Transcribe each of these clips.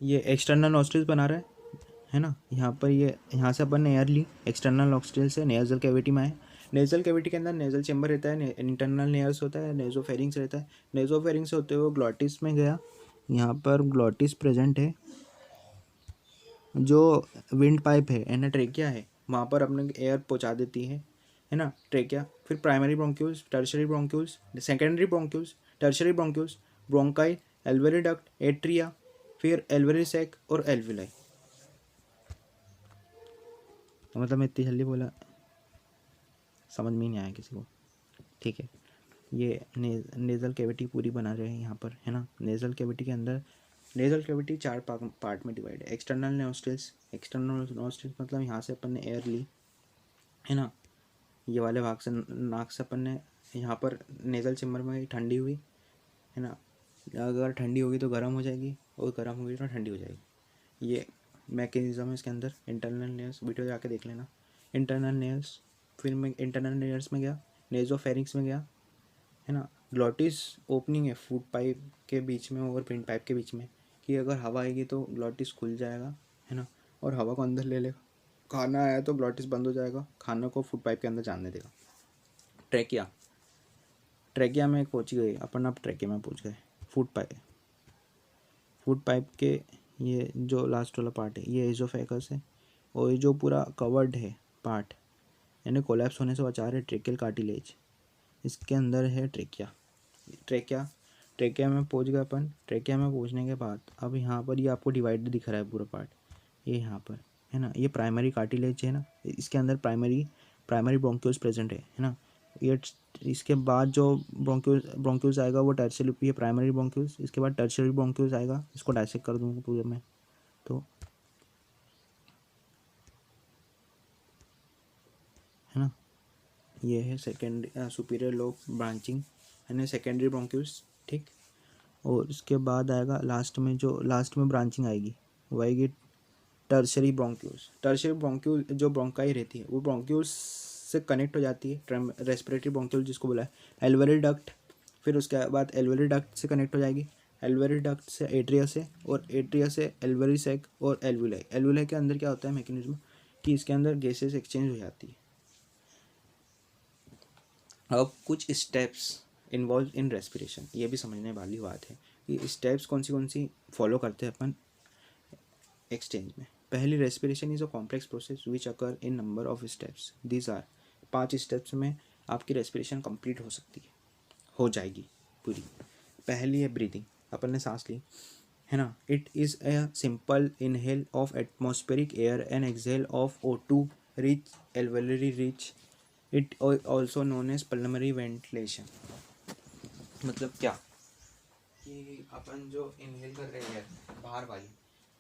ये external nostrils बना रहा है ना। यहाँ पर ये यहाँ से अपन ने एयर ली एक्सटर्नल नॉस्ट्रिल से, नेजल कैविटी में आए। नेजल कैविटी के अंदर नेजल चेम्बर रहता है, इंटरनल नेयर्स होता है, नेजोफेरिंग्स रहता है। नेजोफेरिंग्स होते हुए ग्लॉटिस में गया। यहाँ पर ग्लॉटिस प्रेजेंट है। जो विंड पाइप है एनाट्रेकिया है, वहाँ पर अपने एयर पहुँचा देती है ना ट्रेकिया। फिर primary bronchioles, tertiary bronchioles, secondary bronchioles, tertiary bronchioles, bronchi, alveolar duct, atria, फिर एल्वेरी सेक और एल्विलाई। मतलब मैं इतनी जल्दी बोला, समझ में ही नहीं आया किसी को। ठीक है, ये नेज़ल कैविटी पूरी बना रहे हैं यहाँ पर, है ना। नेज़ल कैविटी के अंदर, नेज़ल कैविटी 4 पार्ट में डिवाइड है। एक्सटर्नल नॉस्ट्रिल्स, एक्सटर्नल नॉस्ट्रिल्स मतलब यहाँ से अपन ने एयर ली, है ना। ये वाले भाग से, नाक से अपन ने, यहाँ पर नेज़ल चेम्बर में ठंडी हुई, है ना। अगर ठंडी होगी तो गर्म हो जाएगी, और गर्म होगी तो ठंडी हो जाएगी। ये मैकेनिज्म है इसके अंदर। इंटरनल नेयर्स वीडियो जाके देख लेना। इंटरनल नेयर्स, फिर मैं इंटरनल नेयर्स में गया, नेजोफेरिंग्स में गया, है ना। ग्लॉटिस ओपनिंग है फूड पाइप के बीच में और विंड पाइप के बीच में, कि अगर हवा आएगी तो ग्लॉटिस खुल जाएगा, है ना, और हवा को अंदर ले लेगा। खाना आया तो ग्लॉटिस बंद हो जाएगा, खाना को फूड पाइप के अंदर जाने देगा। ट्रैकिया, ट्रैकिया में पहुँच गए अपन, अब ट्रैकिया में पहुँच गए। फूड पाइप के ये जो लास्ट वाला पार्ट है ये एजोफेगस है, और ये जो पूरा कवर्ड है पार्ट, यानी कोलैप्स होने से बचा रहे ट्रेकियल कार्टिलेज, इसके अंदर है ट्रेकिया। ट्रेकिया, ट्रेकिया में पहुंच गए अपन। ट्रेकिया में पहुंचने के बाद अब यहाँ पर ये आपको डिवाइड दिख रहा है पूरा पार्ट, ये यहाँ पर, है ना। ये प्राइमरी कार्टिलेज है ना, इसके अंदर प्राइमरी ब्रोंक्यूल्स प्रेजेंट है ना। ये इसके बाद जो ब्रोंक्यूल्स आएगा वो टर्शियरी, ये प्राइमरी ब्रोंक्यूल्स, इसके बाद टर्शियरी ब्रोंक्यूल्स आएगा। इसको डायसेक्ट कर दूँगा पूरे में, तो है ना। ये है सेकेंडरी सुपीरियर लोब ब्रांचिंग, है ना, सेकेंडरी ब्रोंक्यूल्स, ठीक। और इसके बाद आएगा लास्ट में, जो लास्ट में ब्रांचिंग आएगी वो आएगी टर्शरी ब्रोंक्यूल्स। टर्शरी ब्रोंक्यूल जो ब्रोंकाई रहती है वो ब्रोंक्यूल्स से कनेक्ट हो जाती है, रेस्पिरेटरी ब्रोंक्यूल जिसको बोला है। एल्वेरी डक्ट, फिर उसके बाद एल्वेरी डक्ट से कनेक्ट हो जाएगी, एल्वेरी डक्ट से एट्रिया से, और एट्रिया से एल्वेरी सेक और एल्वुलाई। एल्वुलाई के अंदर क्या होता है मैकेनिज्म, कि इसके अंदर गैसेस एक्सचेंज हो जाती है। अब कुछ स्टेप्स इन्वॉल्व इन रेस्पिरेशन, ये भी समझने वाली बात है कि स्टेप्स कौन सी फॉलो करते हैं अपन एक्सचेंज में। पहली, respiration is a complex process which occur in number of steps. These are, 5 steps में आपकी रेस्पिरेशन कंप्लीट हो सकती है, हो जाएगी पूरी। पहली है ब्रीदिंग, अपन ने सांस ली, है ना। It is a simple inhale of atmospheric air and exhale of O2 rich alveolar rich. It also known as pulmonary ventilation. मतलब क्या, कि अपन जो इनहेल कर रहे हैं बाहर वाली,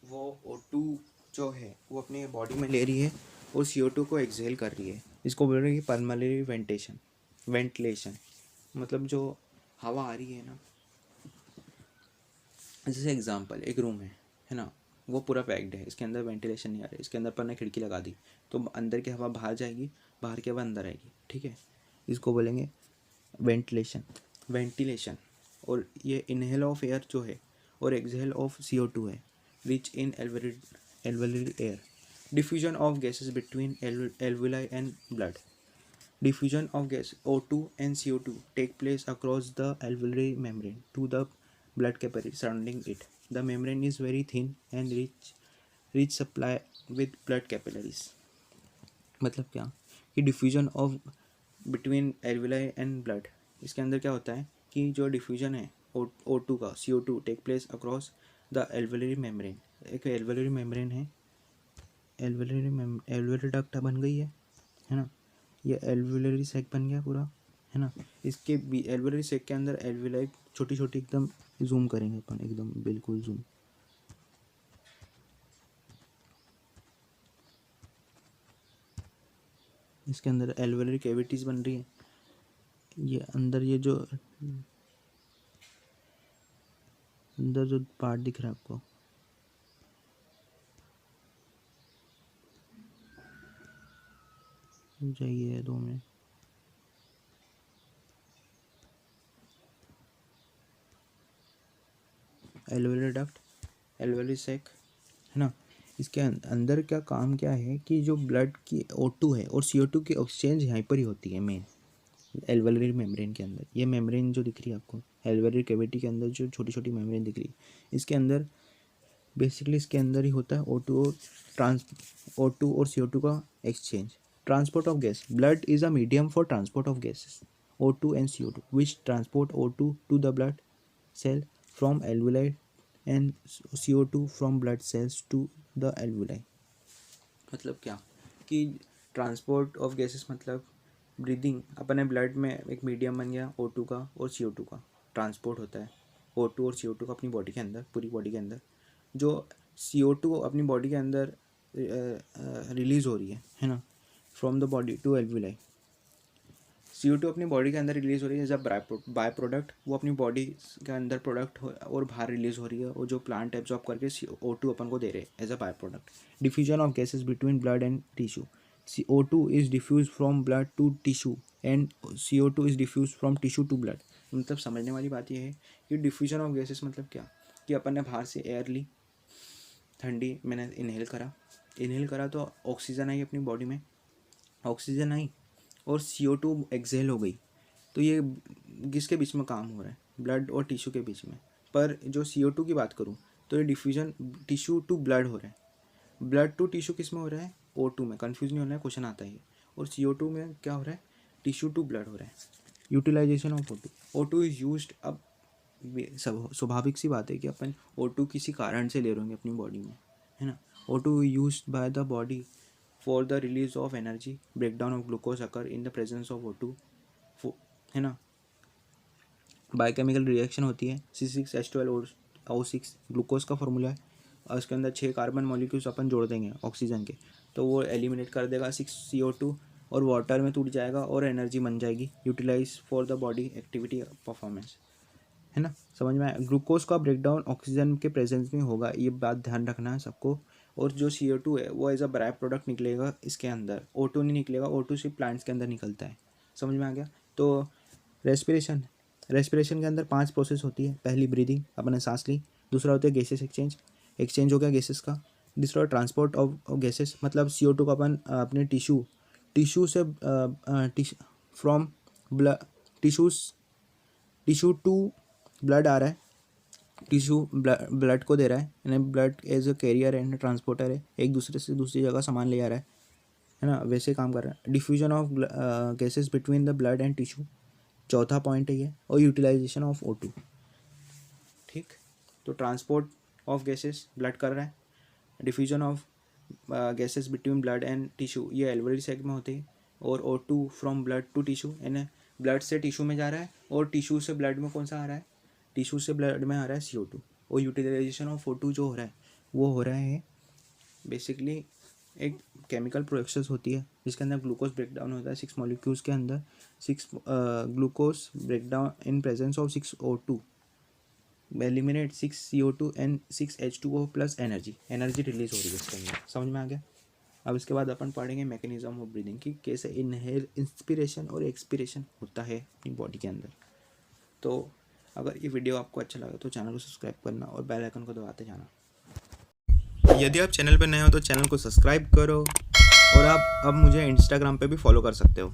वो O2 जो है वो अपने बॉडी में ले रही है, और CO2 को एक्सहेल कर रही है। इसको बोल रहे हैं पल्मोनरी वेंटिलेशन। मतलब जो हवा आ रही है ना, जैसे एग्जांपल एक रूम है ना, वो पूरा पैक्ड है, इसके अंदर वेंटिलेशन नहीं आ रहा है, इसके अंदर पर ने खिड़की लगा दी तो अंदर की हवा बाहर जाएगी, बाहर की हवा अंदर आएगी, ठीक है। इसको बोलेंगे वेंटिलेशन। और ये इनहेल ऑफ एयर जो है और एक्सहेल ऑफ CO2 है, rich in alveolar air. Diffusion of gases between alveoli and blood. Diffusion of gas O2 and CO2 take place across the alveolar membrane to the blood capillary surrounding it. The membrane is very thin and rich supply with blood capillaries. मतलब क्या, कि diffusion of between alveoli and blood, इसके अंदर क्या होता है कि जो डिफ्यूजन है O2 का, CO2 take place across the alveolar membrane. एक एल्वुलरी मेम्ब्रेन है, एल्वुलरी डक्ट बन गई है ना। ये एल्वुलरी सेक बन गया पूरा, है ना। इसके एल्वुलरी सेक के अंदर एल्वुलाई छोटी छोटी, एकदम जूम करेंगे अपन, एकदम बिल्कुल जूम। इसके अंदर एल्वुलरी कैविटीज बन रही है। ये अंदर ये जो अंदर जो पार्ट दिख रहा है आपको, चाहिए 2 मिनट। एल्वुलरी डक्ट, एल्वेओली सैक, है ना। इसके अंदर क्या काम क्या है कि जो ब्लड की O2 है और CO2 की एक्सचेंज यहाँ पर ही होती है मेन एल्वेलरी मेम्ब्रेन के अंदर। ये मेम्ब्रेन जो दिख रही है आपको एल्वेलरी कैविटी के अंदर, जो छोटी छोटी मेम्ब्रेन दिख रही है, इसके अंदर बेसिकली इसके अंदर ही होता है O2 और CO2 का exchange. Transport of gas, blood is a medium for transport of gases O2 and CO2 which transport O2 to the blood cell from alveoli and CO2 from blood cells to the alveoli। मतलब क्या कि transport of gases मतलब breathing, अपने blood में एक medium बन गया O2 का और CO2 का, ट्रांसपोर्ट होता है O2 और CO2 का अपनी बॉडी के अंदर, पूरी बॉडी के अंदर। जो CO2 अपनी बॉडी के अंदर रिलीज़ हो रही है ना, from the body to alveoli. CO2 अपनी बॉडी के अंदर रिलीज़ हो रही है एज अ बाय प्रोडक्ट, वो अपनी बॉडी के अंदर प्रोडक्ट और बाहर रिलीज़ हो रही है, और जो प्लांट एब्जॉर्ब करके O2 अपन को दे रहे हैं as a by product. Diffusion of gases between blood and tissue, CO2 is diffuse from blood to tissue and CO2 is diffuse from tissue to blood. मतलब समझने वाली बात यह है कि डिफ्यूजन ऑफ गैसेस मतलब क्या कि अपन ने बाहर से एयर ली, ठंडी, मैंने इनहेल करा तो ऑक्सीजन आई अपनी बॉडी में, ऑक्सीजन आई और CO2 एक्सहेल हो गई। तो ये किसके बीच में काम हो रहा है, ब्लड और टिश्यू के बीच में। पर जो CO2 की बात करूँ तो ये डिफ्यूजन टिश्यू टू ब्लड हो रहा है। ब्लड टू टिश्यू किस में हो रहा है, O2 में। कन्फ्यूज नहीं होना है, क्वेश्चन आता है। और CO2 में क्या हो रहा है, टिश्यू टू ब्लड हो रहा है। Utilization of O2 is used. अब स्वाभाविक सी बात है कि अपन O2 किसी कारण से ले रहे होंगे अपनी बॉडी में, है ना। O2 used by the body for the release of energy, breakdown of glucose occur in the presence of O2, है ना। बायोकेमिकल रिएक्शन होती है, C6H12O6 ग्लूकोज का फॉर्मूला है, और उसके अंदर 6 कार्बन मॉलिक्यूल्स अपन जोड़ देंगे ऑक्सीजन के, तो वो एलिमिनेट कर देगा 6 CO2 और वाटर में टूट जाएगा और एनर्जी बन जाएगी, utilize for the body activity performance, है ना। समझ में आया। ग्लूकोज का ब्रेकडाउन ऑक्सीजन के प्रेजेंस में होगा, ये बात ध्यान रखना है सबको। और जो CO2 है वो एज अ बाय प्रोडक्ट निकलेगा इसके अंदर, O2 नहीं निकलेगा, O2 सिर्फ प्लांट्स के अंदर निकलता है। समझ में आ गया। तो रेस्पिरेशन के अंदर 5 प्रोसेस होती है। पहली ब्रीदिंग, अपने सांस ली। दूसरा होता है गैसेस एक्सचेंज हो गया गैसेस का। दूसरा ट्रांसपोर्ट ऑफ गैसेस, मतलब CO2 का अपन अपने टिश्यू से फ्रॉम टिश्यू टू ब्लड आ रहा है, टिश्यू ब्लड को दे रहा है, यानी blood as a carrier and transporter है, एक दूसरे से दूसरी जगह सामान ले आ रहा है ना, वैसे काम कर रहा है। Diffusion of gases between the blood and tissue, चौथा पॉइंट है ये। और यूटिलाइजेशन ऑफ O2, ठीक। तो ट्रांसपोर्ट ऑफ गैसेस ब्लड कर रहा है, diffusion of gases between blood and tissue, ये एल्वेओली सैक में होते हैं। और O2 from blood to tissue, यानी ब्लड से टिश्यू में जा रहा है, और टिश्यू से ब्लड में कौन सा आ रहा है, टिश्यू से ब्लड में आ रहा है CO2। और यूटिलाइजेशन ऑफ O2 जो हो रहा है वो हो रहा है बेसिकली एक केमिकल प्रोसेस होती है जिसके अंदर ग्लूकोज ब्रेकडाउन होता है 6 मॉलिक्यूल्स के अंदर। 6 glucose breakdown in presence of 6 O2 eliminate 6 CO2 and 6 H2O plus energy release हो रही है इसके अंदर। समझ में आ गया। अब इसके बाद अपन पढ़ेंगे मैकेनिज्म ऑफ ब्रीदिंग की, कैसे इनहेल, इंस्पिरेशन और एक्सपिरेशन होता है अपनी बॉडी के अंदर। तो अगर ये वीडियो आपको अच्छा लगा तो चैनल को सब्सक्राइब करना और बेल आइकन को दबाते जाना। यदि आप चैनल पर नए हो तो चैनल को सब्सक्राइब करो, और आप अब मुझे इंस्टाग्राम पे भी फॉलो कर सकते हो।